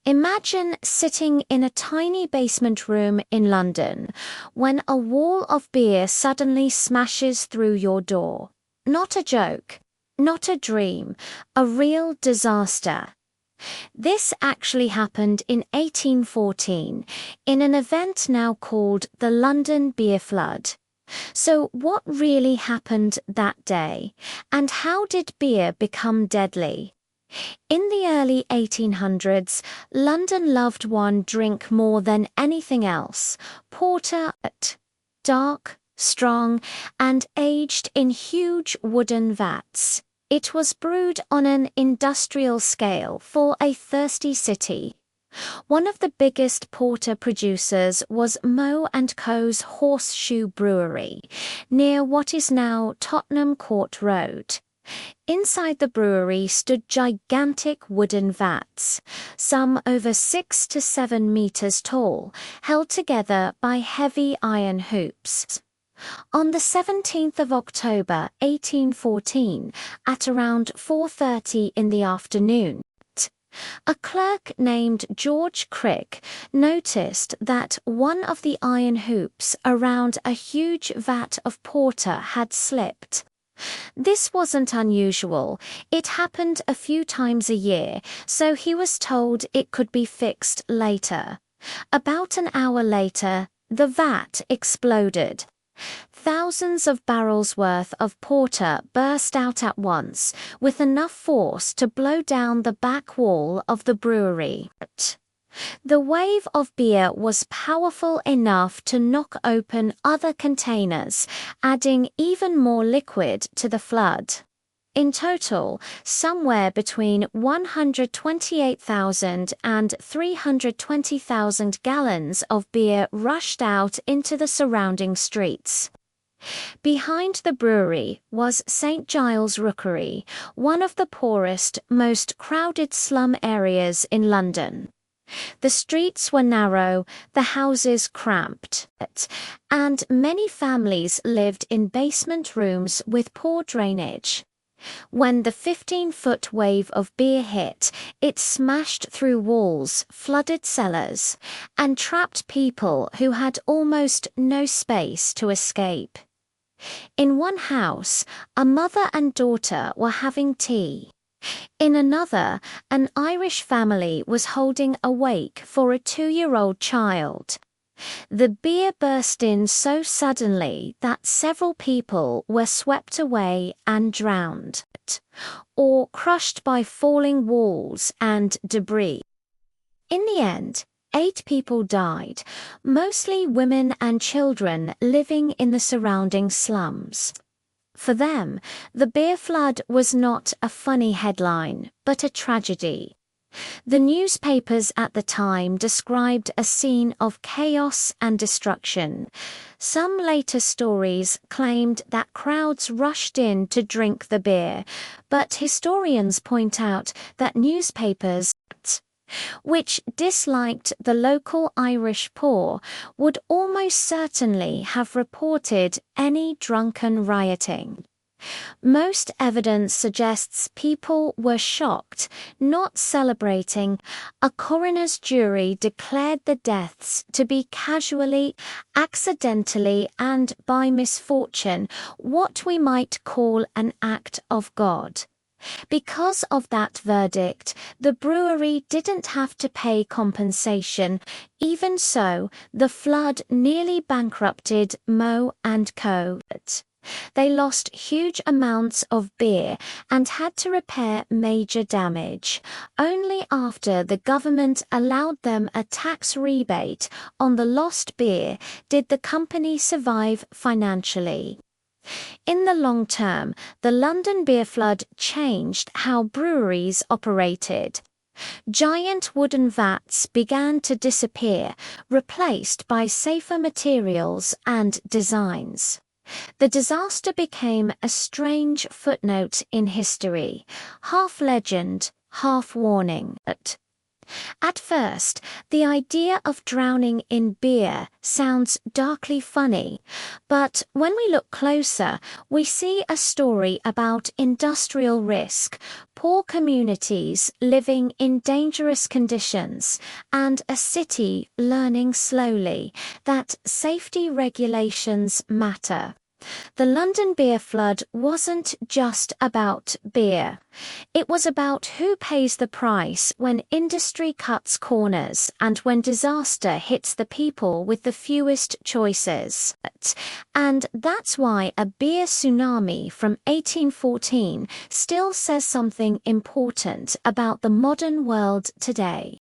Imagine sitting in a tiny basement room in London when a wall of beer suddenly smashes through your door. Not a joke, not a dream, a real disaster. This actually happened in 1814 in an event now called the London Beer Flood. So what really happened that day, and how did beer become deadly? In the early 1800s, London loved one drink more than anything else: porter. Dark, strong, and aged in huge wooden vats. It was brewed on an industrial scale for a thirsty city. One of the biggest porter producers was Moe and Co.'s Horseshoe Brewery, near what is now Tottenham Court Road. Inside the brewery stood gigantic wooden vats, some over 6 to 7 meters tall, held together by heavy iron hoops. On the 17th of October 1814, at around 4:30 in the afternoon, a clerk named George Crick noticed that one of the iron hoops around a huge vat of porter had slipped. This wasn't unusual. It happened a few times a year, so he was told it could be fixed later. About an hour later, the vat exploded. Thousands of barrels worth of porter burst out at once, with enough force to blow down the back wall of the brewery. The wave of beer was powerful enough to knock open other containers, adding even more liquid to the flood. In total, somewhere between 128,000 and 320,000 gallons of beer rushed out into the surrounding streets. Behind the brewery was St. Giles Rookery, one of the poorest, most crowded slum areas in London. The streets were narrow, the houses cramped, and many families lived in basement rooms with poor drainage. When the 15-foot wave of beer hit, it smashed through walls, flooded cellars, and trapped people who had almost no space to escape. In one house, a mother and daughter were having tea. In another, an Irish family was holding a wake for a 2-year-old child. The beer burst in so suddenly that several people were swept away and drowned, or crushed by falling walls and debris. In the end, 8 people died, mostly women and children living in the surrounding slums. For them, the beer flood was not a funny headline, but a tragedy. The newspapers at the time described a scene of chaos and destruction. Some later stories claimed that crowds rushed in to drink the beer, but historians point out that newspapers, which disliked the local Irish poor, would almost certainly have reported any drunken rioting. Most evidence suggests people were shocked, not celebrating. A coroner's jury declared the deaths to be casually, accidentally, and by misfortune, what we might call an act of God. Because of that verdict, the brewery didn't have to pay compensation. Even so, the flood nearly bankrupted Moe and Co. They lost huge amounts of beer and had to repair major damage. Only after the government allowed them a tax rebate on the lost beer did the company survive financially. In the long term, the London beer flood changed how breweries operated. Giant wooden vats began to disappear, replaced by safer materials and designs. The disaster became a strange footnote in history, half legend, half warning. At first, the idea of drowning in beer sounds darkly funny, but when we look closer, we see a story about industrial risk, poor communities living in dangerous conditions, and a city learning slowly that safety regulations matter. The London beer flood wasn't just about beer. It was about who pays the price when industry cuts corners and when disaster hits the people with the fewest choices. And that's why a beer tsunami from 1814 still says something important about the modern world today.